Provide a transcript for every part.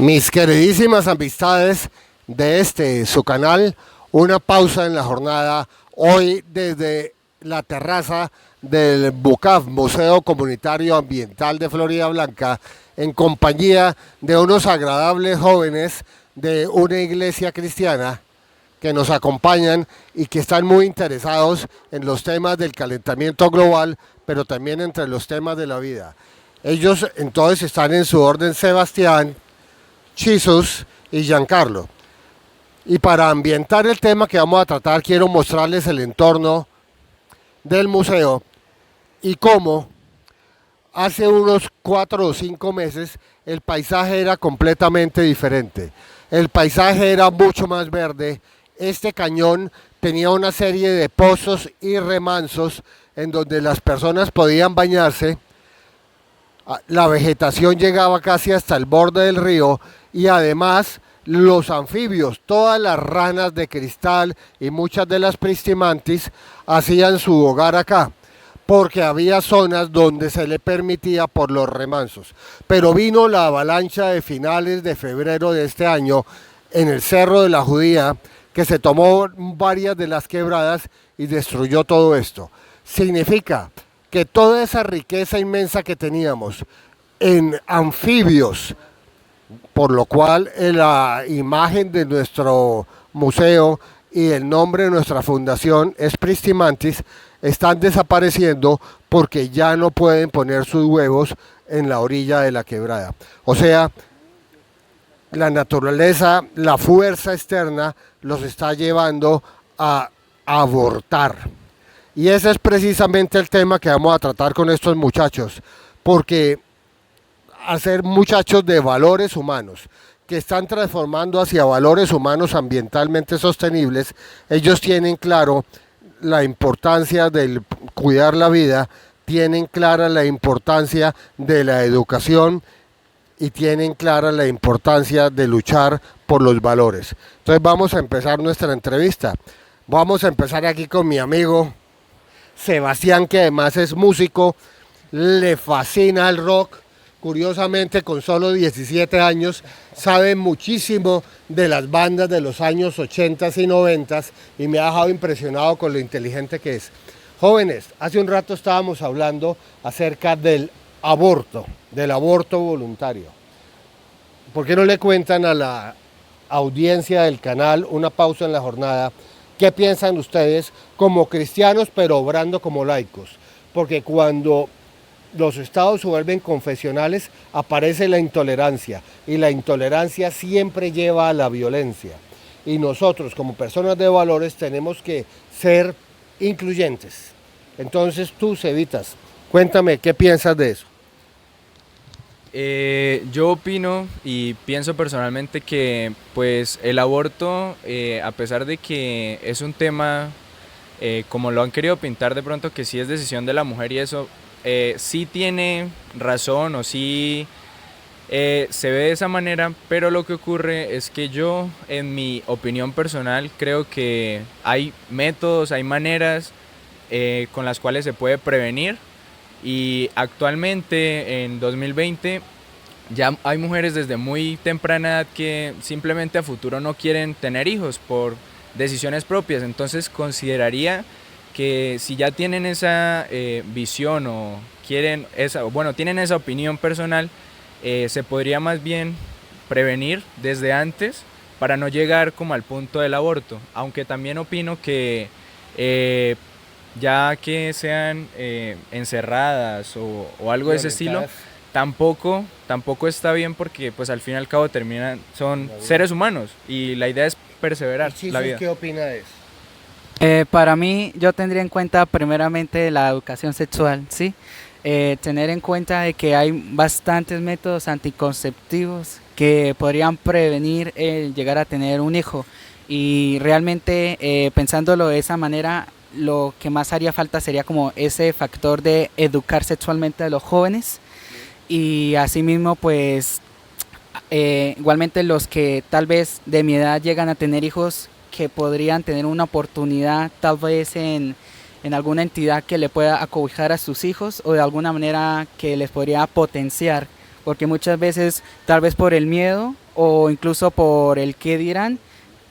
Mis queridísimas amistades de su canal, una pausa en la jornada, hoy desde la terraza del BUCAF, Museo Comunitario Ambiental de Florida Blanca, en compañía de unos agradables jóvenes de una iglesia cristiana que nos acompañan y que están muy interesados en los temas del calentamiento global, pero también entre los temas de la vida. Ellos entonces están en su orden Sebastián, Chisus y Giancarlo. Y para ambientar el tema que vamos a tratar, quiero mostrarles el entorno del museo y cómo hace unos 4 o 5 meses el paisaje era completamente diferente. El paisaje era mucho más verde. Este cañón tenía una serie de pozos y remansos en donde las personas podían bañarse. La vegetación llegaba casi hasta el borde del río y además los anfibios, todas las ranas de cristal y muchas de las pristimantis hacían su hogar acá, porque había zonas donde se le permitía por los remansos. Pero vino la avalancha de finales de febrero de este año en el Cerro de la Judía, que se tomó varias de las quebradas y destruyó todo esto. Significa que toda esa riqueza inmensa que teníamos en anfibios, por lo cual la imagen de nuestro museo y el nombre de nuestra fundación es Pristimantis, están desapareciendo porque ya no pueden poner sus huevos en la orilla de la quebrada. O sea, la naturaleza, la fuerza externa los está llevando a abortar. Y ese es precisamente el tema que vamos a tratar con estos muchachos, porque hacer muchachos de valores humanos, que están transformando hacia valores humanos ambientalmente sostenibles, ellos tienen claro la importancia del cuidar la vida, tienen clara la importancia de la educación y tienen clara la importancia de luchar por los valores. Entonces vamos a empezar nuestra entrevista. Vamos a empezar aquí con mi amigo Sebastián, que además es músico, le fascina el rock. Curiosamente, con solo 17 años, sabe muchísimo de las bandas de los años 80 y 90 y me ha dejado impresionado con lo inteligente que es. Jóvenes, hace un rato estábamos hablando acerca del aborto voluntario. ¿Por qué no le cuentan a la audiencia del canal, una pausa en la jornada, qué piensan ustedes como cristianos pero obrando como laicos? Porque cuando los estados se vuelven confesionales, aparece la intolerancia, y la intolerancia siempre lleva a la violencia. Y nosotros, como personas de valores, tenemos que ser incluyentes. Entonces tú, Cevitas, cuéntame, ¿qué piensas de eso? Yo opino y pienso personalmente que pues el aborto, a pesar de que es un tema, como lo han querido pintar de pronto, que sí es decisión de la mujer y eso, sí tiene razón o sí se ve de esa manera, pero lo que ocurre es que yo, en mi opinión personal, creo que hay métodos, hay maneras con las cuales se puede prevenir, y actualmente en 2020 ya hay mujeres desde muy temprana edad que simplemente a futuro no quieren tener hijos por decisiones propias. Entonces consideraría que si ya tienen esa visión o quieren tienen esa opinión personal, se podría más bien prevenir desde antes para no llegar como al punto del aborto. Aunque también opino que ya que sean encerradas o algo de ese estilo, tampoco está bien, porque pues al fin y al cabo son seres humanos y la idea es perseverar la vida. ¿Qué opina de eso? Para mí, yo tendría en cuenta primeramente la educación sexual, ¿sí? Tener en cuenta de que hay bastantes métodos anticonceptivos que podrían prevenir el llegar a tener un hijo, y realmente pensándolo de esa manera, lo que más haría falta sería como ese factor de educar sexualmente a los jóvenes, y asimismo pues igualmente los que tal vez de mi edad llegan a tener hijos, que podrían tener una oportunidad tal vez en alguna entidad que le pueda acobijar a sus hijos, o de alguna manera que les podría potenciar, porque muchas veces tal vez por el miedo o incluso por el qué dirán,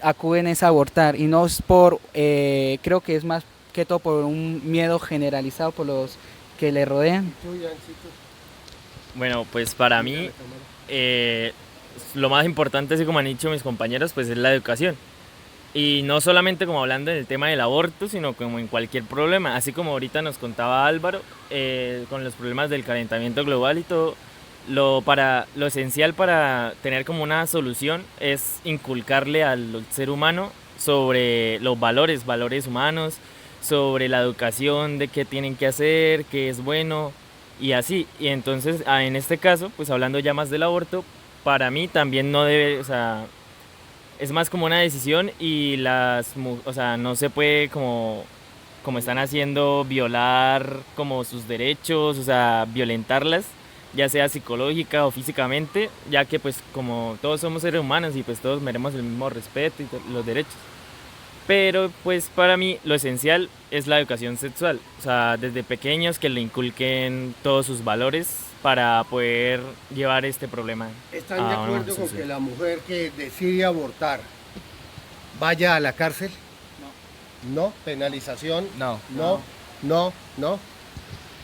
acuden es a abortar y no es por, creo que es más que todo por un miedo generalizado por los que le rodean. Bueno, pues para mí lo más importante, así como han dicho mis compañeros, pues es la educación. Y no solamente como hablando en el tema del aborto, sino como en cualquier problema. Así como ahorita nos contaba Álvaro, con los problemas del calentamiento global y todo, lo esencial para tener como una solución es inculcarle al ser humano sobre los valores humanos, sobre la educación, de qué tienen que hacer, qué es bueno y así. Y entonces, en este caso, pues hablando ya más del aborto, para mí también no debe, o sea, es más como una decisión y o sea, no se puede como están haciendo violar como sus derechos, o sea, violentarlas, ya sea psicológica o físicamente, ya que pues como todos somos seres humanos y pues todos merecemos el mismo respeto y los derechos. Pero pues para mí lo esencial es la educación sexual, o sea, desde pequeños que le inculquen todos sus valores para poder llevar este problema. ¿Están de a una acuerdo con sociedad. que la mujer que decide abortar vaya a la cárcel? No. ¿Penalización? No.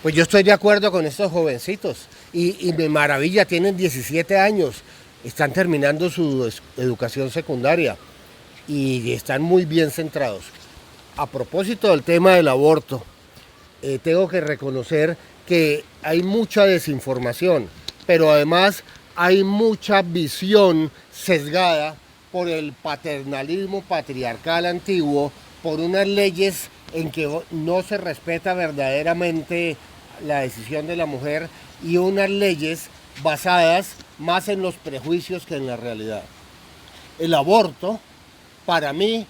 Pues yo estoy de acuerdo con estos jovencitos y me maravilla, tienen 17 años, están terminando su educación secundaria y están muy bien centrados. A propósito del tema del aborto, tengo que reconocer que hay mucha desinformación, pero además hay mucha visión sesgada por el paternalismo patriarcal antiguo, por unas leyes en que no se respeta verdaderamente la decisión de la mujer y unas leyes basadas más en los prejuicios que en la realidad. El aborto, para mí,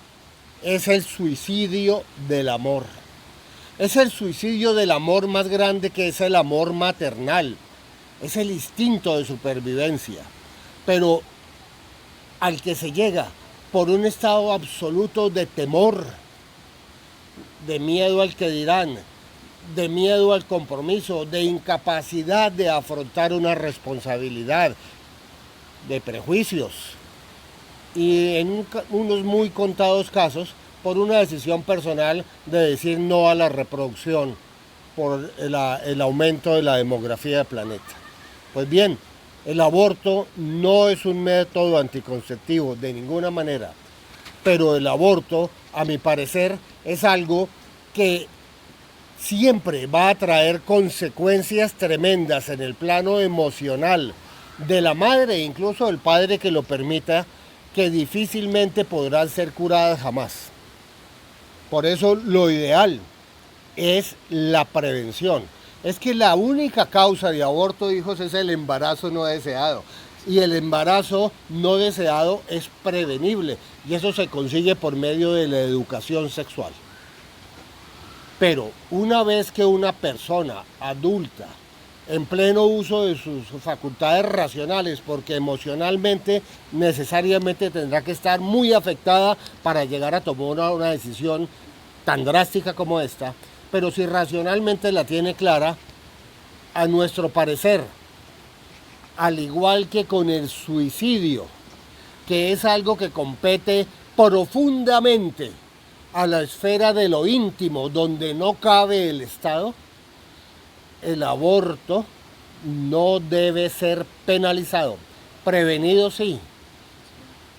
es el suicidio del amor. Es el suicidio del amor más grande, que es el amor maternal. Es el instinto de supervivencia. Pero al que se llega por un estado absoluto de temor, de miedo al que dirán, de miedo al compromiso, de incapacidad de afrontar una responsabilidad, de prejuicios. Y en unos muy contados casos, por una decisión personal de decir no a la reproducción, por el aumento de la demografía del planeta. Pues bien, el aborto no es un método anticonceptivo de ninguna manera, pero el aborto, a mi parecer, es algo que siempre va a traer consecuencias tremendas en el plano emocional de la madre e incluso del padre que lo permita, que difícilmente podrán ser curadas jamás. Por eso lo ideal es la prevención. Es que la única causa de aborto, hijos, es el embarazo no deseado. Y el embarazo no deseado es prevenible. Y eso se consigue por medio de la educación sexual. Pero una vez que una persona adulta, en pleno uso de sus facultades racionales, porque emocionalmente necesariamente tendrá que estar muy afectada para llegar a tomar una decisión tan drástica como esta, pero si racionalmente la tiene clara, a nuestro parecer, al igual que con el suicidio, que es algo que compete profundamente a la esfera de lo íntimo, donde no cabe el Estado, el aborto no debe ser penalizado. Prevenido sí,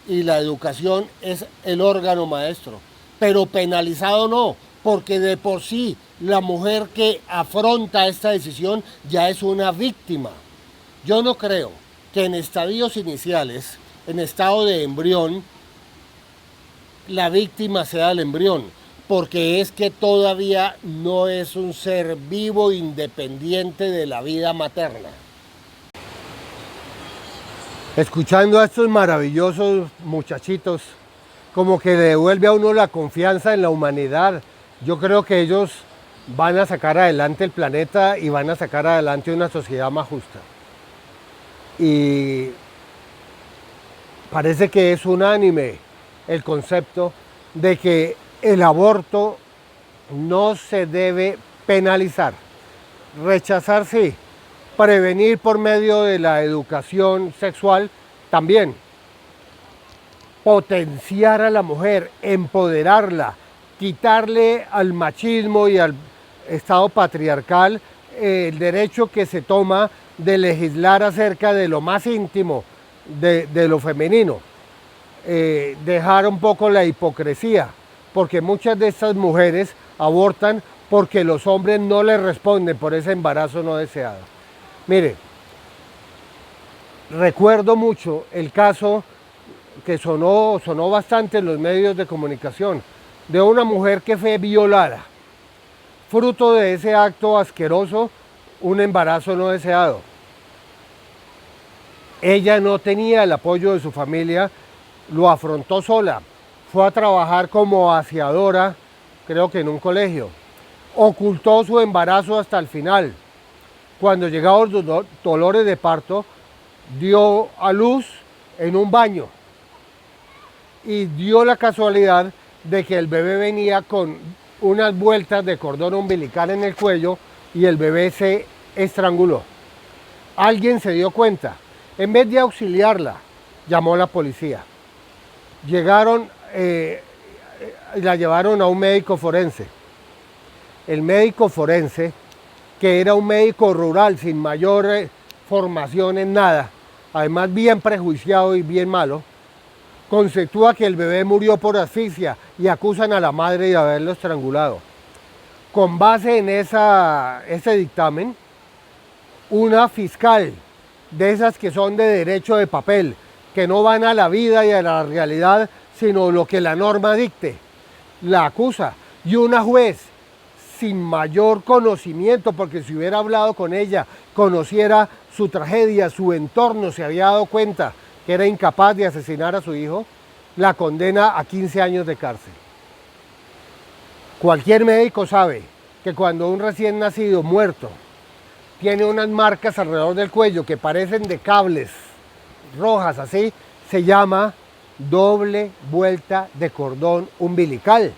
y la educación es el órgano maestro, pero penalizado no, porque de por sí la mujer que afronta esta decisión ya es una víctima. Yo no creo que en estadios iniciales, en estado de embrión, la víctima sea el embrión, porque es que todavía no es un ser vivo independiente de la vida materna. Escuchando a estos maravillosos muchachitos, como que le devuelve a uno la confianza en la humanidad. Yo creo que ellos van a sacar adelante el planeta y van a sacar adelante una sociedad más justa. Y parece que es unánime el concepto de que el aborto no se debe penalizar. Rechazar sí, prevenir por medio de la educación sexual también, potenciar a la mujer, empoderarla, quitarle al machismo y al estado patriarcal el derecho que se toma de legislar acerca de lo más íntimo de lo femenino. Dejar un poco la hipocresía, porque muchas de estas mujeres abortan porque los hombres no les responden por ese embarazo no deseado. Mire, recuerdo mucho el caso que sonó bastante en los medios de comunicación, de una mujer que fue violada, fruto de ese acto asqueroso, un embarazo no deseado. Ella no tenía el apoyo de su familia, lo afrontó sola, fue a trabajar como aseadora, creo que en un colegio, ocultó su embarazo hasta el final. Cuando llegaron los dolores de parto, dio a luz en un baño y dio la casualidad de que el bebé venía con unas vueltas de cordón umbilical en el cuello y el bebé se estranguló. Alguien se dio cuenta. En vez de auxiliarla, llamó a la policía. Llegaron y la llevaron a un médico forense. El médico forense, que era un médico rural sin mayor formación en nada, además bien prejuiciado y bien malo, conceptúa que el bebé murió por asfixia y acusan a la madre de haberlo estrangulado. Con base en ese dictamen, una fiscal de esas que son de derecho de papel, que no van a la vida y a la realidad, sino lo que la norma dicte, la acusa. Y una juez sin mayor conocimiento, porque si hubiera hablado con ella, conociera su tragedia, su entorno, se había dado cuenta que era incapaz de asesinar a su hijo, la condena a 15 años de cárcel. Cualquier médico sabe que cuando un recién nacido muerto tiene unas marcas alrededor del cuello que parecen de cables rojas así, se llama doble vuelta de cordón umbilical.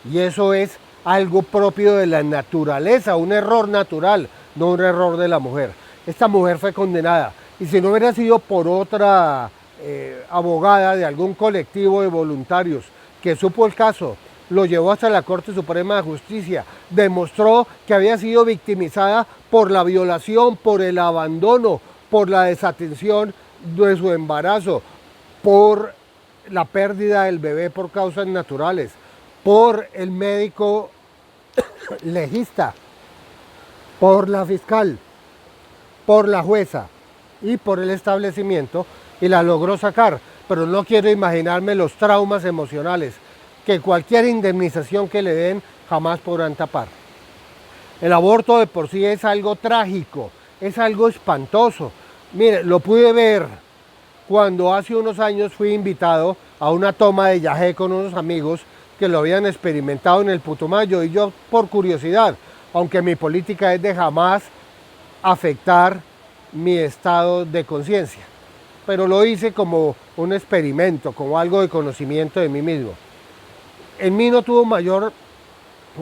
Y eso es algo propio de la naturaleza, un error natural, no un error de la mujer. Esta mujer fue condenada. Y si no hubiera sido por otra abogada de algún colectivo de voluntarios que supo el caso, lo llevó hasta la Corte Suprema de Justicia, demostró que había sido victimizada por la violación, por el abandono, por la desatención de su embarazo, por la pérdida del bebé por causas naturales, por el médico legista, por la fiscal, por la jueza y por el establecimiento, y la logró sacar. Pero no quiero imaginarme los traumas emocionales que cualquier indemnización que le den jamás podrán tapar. El aborto de por sí es algo trágico, es algo espantoso. Mire, lo pude ver cuando hace unos años fui invitado a una toma de yagé con unos amigos que lo habían experimentado en el Putumayo, y yo por curiosidad, aunque mi política es de jamás afectar mi estado de conciencia, pero lo hice como un experimento, como algo de conocimiento de mí mismo. En mí no tuvo mayor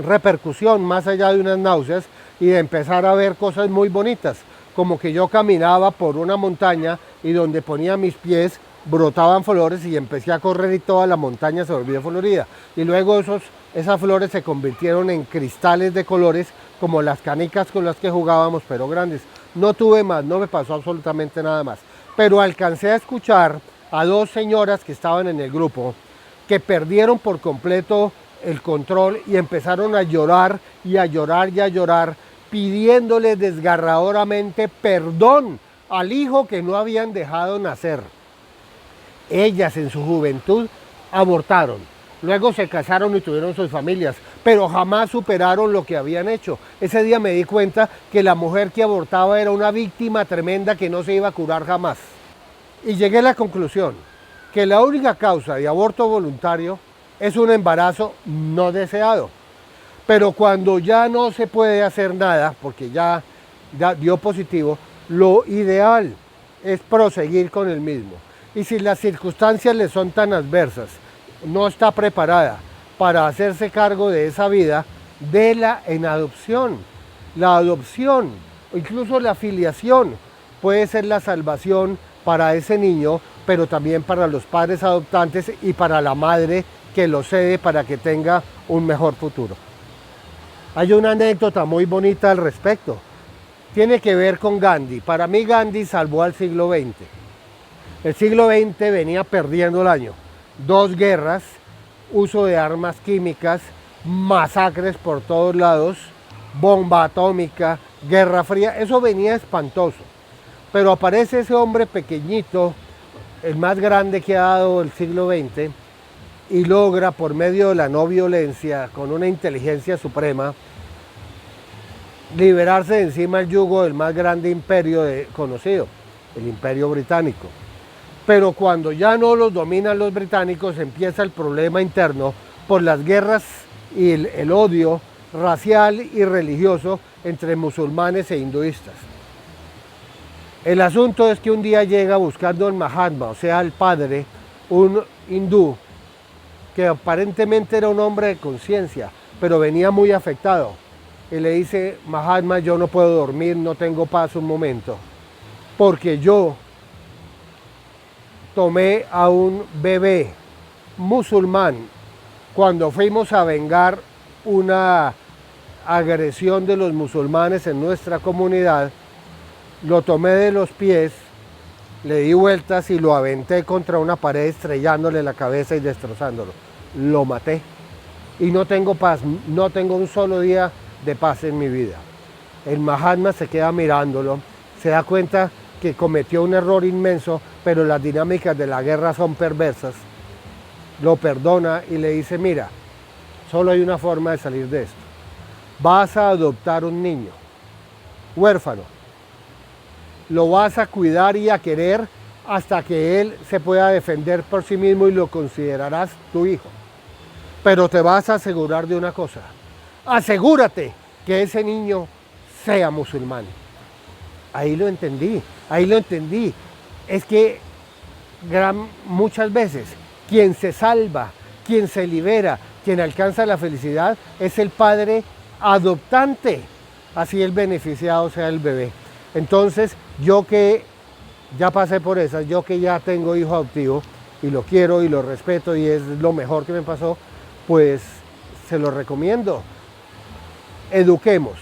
repercusión más allá de unas náuseas y de empezar a ver cosas muy bonitas, como que yo caminaba por una montaña y donde ponía mis pies brotaban flores y empecé a correr y toda la montaña se volvió florida. Y luego esas flores se convirtieron en cristales de colores como las canicas con las que jugábamos, pero grandes. No tuve más, no me pasó absolutamente nada más. Pero alcancé a escuchar a dos señoras que estaban en el grupo que perdieron por completo el control y empezaron a llorar y a llorar y a llorar, pidiéndole desgarradoramente perdón al hijo que no habían dejado nacer. Ellas en su juventud abortaron, luego se casaron y tuvieron sus familias, pero jamás superaron lo que habían hecho. Ese día me di cuenta que la mujer que abortaba era una víctima tremenda que no se iba a curar jamás. Y llegué a la conclusión que la única causa de aborto voluntario es un embarazo no deseado. Pero cuando ya no se puede hacer nada, porque ya dio positivo, lo ideal es proseguir con el mismo. Y si las circunstancias le son tan adversas, no está preparada para hacerse cargo de esa vida, déla en adopción. La adopción, o incluso la filiación, puede ser la salvación para ese niño, pero también para los padres adoptantes y para la madre que lo cede para que tenga un mejor futuro. Hay una anécdota muy bonita al respecto. Tiene que ver con Gandhi. Para mí Gandhi salvó al siglo XX. El siglo XX venía perdiendo el año. 2 guerras, uso de armas químicas, masacres por todos lados, bomba atómica, guerra fría, eso venía espantoso. Pero aparece ese hombre pequeñito, el más grande que ha dado el siglo XX, y logra por medio de la no violencia, con una inteligencia suprema, liberarse de encima el yugo del más grande imperio conocido, el Imperio Británico. Pero cuando ya no los dominan los británicos, empieza el problema interno por las guerras y el odio racial y religioso entre musulmanes e hinduistas. El asunto es que un día llega buscando el Mahatma, o sea, el padre, un hindú, que aparentemente era un hombre de conciencia, pero venía muy afectado. Y le dice: Mahatma, yo no puedo dormir, no tengo paz un momento, porque yo tomé a un bebé musulmán cuando fuimos a vengar una agresión de los musulmanes en nuestra comunidad. Lo tomé de los pies, le di vueltas y lo aventé contra una pared, estrellándole la cabeza y destrozándolo. Lo maté y no tengo paz, no tengo un solo día de paz en mi vida. El Mahatma se queda mirándolo, se da cuenta que cometió un error inmenso, pero las dinámicas de la guerra son perversas. Lo perdona y le dice: mira, solo hay una forma de salir de esto. Vas a adoptar un niño huérfano, lo vas a cuidar y a querer hasta que él se pueda defender por sí mismo y lo considerarás tu hijo. Pero te vas a asegurar de una cosa: asegúrate que ese niño sea musulmán. Ahí lo entendí. Es que muchas veces quien se salva, quien se libera, quien alcanza la felicidad es el padre adoptante, así el beneficiado sea el bebé. Entonces, yo que ya pasé por esas, yo que ya tengo hijo adoptivo y lo quiero y lo respeto y es lo mejor que me pasó, pues se lo recomiendo. Eduquemos,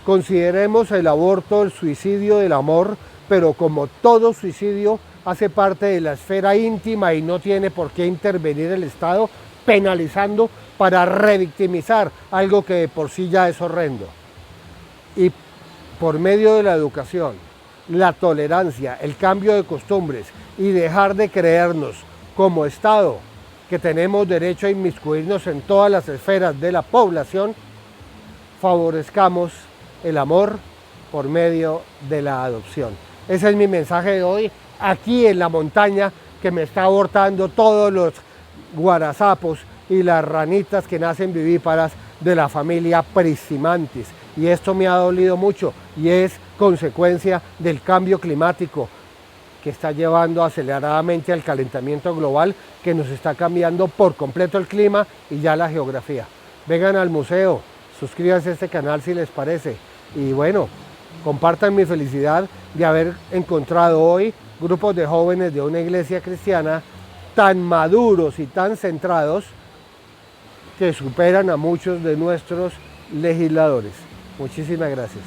consideremos el aborto, el suicidio del amor, pero como todo suicidio hace parte de la esfera íntima y no tiene por qué intervenir el Estado penalizando para revictimizar algo que de por sí ya es horrendo. Y por medio de la educación, la tolerancia, el cambio de costumbres y dejar de creernos como Estado que tenemos derecho a inmiscuirnos en todas las esferas de la población, favorezcamos el amor por medio de la adopción. Ese es mi mensaje de hoy, aquí en la montaña que me está abortando todos los guarazapos y las ranitas que nacen vivíparas de la familia Pristimantis. Y esto me ha dolido mucho y es consecuencia del cambio climático que está llevando aceleradamente al calentamiento global, que nos está cambiando por completo el clima y ya la geografía. Vengan al museo, suscríbanse a este canal si les parece y bueno, compartan mi felicidad de haber encontrado hoy grupos de jóvenes de una iglesia cristiana tan maduros y tan centrados que superan a muchos de nuestros legisladores. Muchísimas gracias.